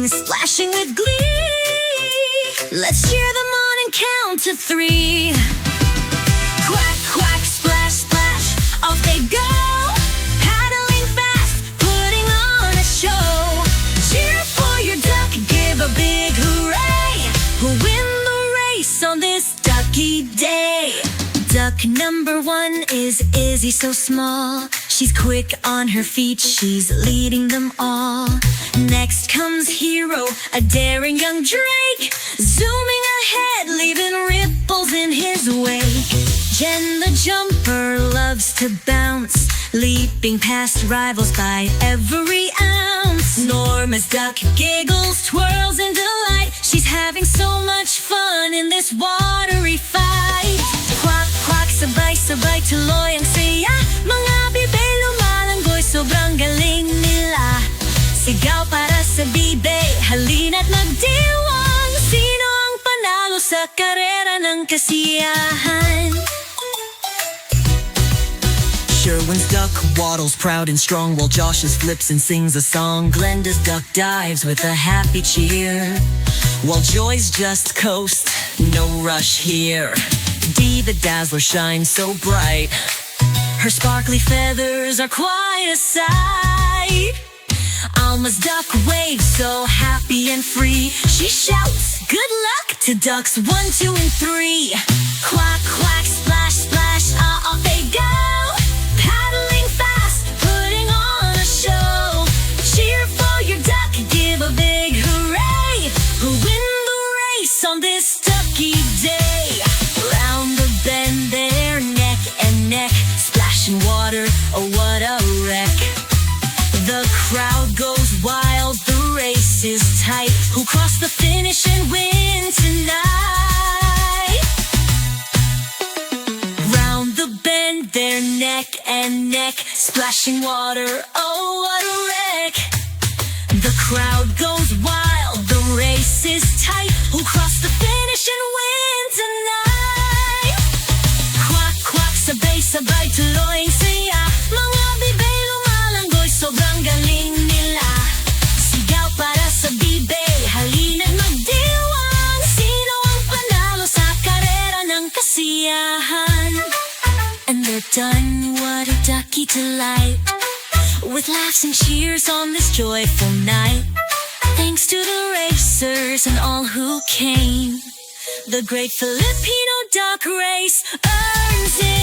splashing with glee. Let's cheer them on and count to 3. Quack, quack, splash, splash, off they go, paddling fast, putting on a show. Cheer for your duck, give a big hooray, who'll win the race on this ducky day. Duck number 1 is Izzy, so small. She's quick on her feet, she's leading them all. Next comes Hero, a daring young drake, zooming ahead, leaving ripples in his wake. Jen the jumper loves to bounce, leaping past rivals by every ounce. Norma's duck giggles, twirls in delight, she's having so much fun in this watery fight. Quack, quack, sabay-sabay, tuloy ang saya, mga bibay lumalanggoy, sobrang galing nila. Sigaw para sa bibe, halina't magdiwang, sino ang panalo sa karera ng kasiyahan? Sherwin's duck waddles proud and strong, while Josh's flips and sings a song. Glenda's duck dives with a happy cheer, while Joy's just coast, no rush here. Dee the dazzler shines so bright, her sparkly feathers are quite a sight. Alma's duck waves so happy and free, she shouts good luck to ducks 1, 2, and 3. Quack, quack, splash, splash, off they go, paddling fast, putting on a show. Cheer for your duck, give a big hooray, who'll win the race on this ducky day. Round the bend they're neck and neck, splashing water, oh what a wreck. The crowd goes wild, the race is tight, who'll cross the finish and win tonight? Round the bend they're neck and neck, splashing water, oh what a wreck. The crowd goes wild, the race is tight, who'll cross the finish and win tonight? Quack, quack, sabay-sabay, tuloy ang saya, mga bibay lumalanggoy, sobrang galing nila. Sigaw para sa bibe, halina't magdiwang, sino ang panalo sa karera ng kasiyahan? And they're done, what a ducky delight, with laughs and cheers on this joyful night. Thanks to the racers and all who came, the Great Filipino Duck Race earns it.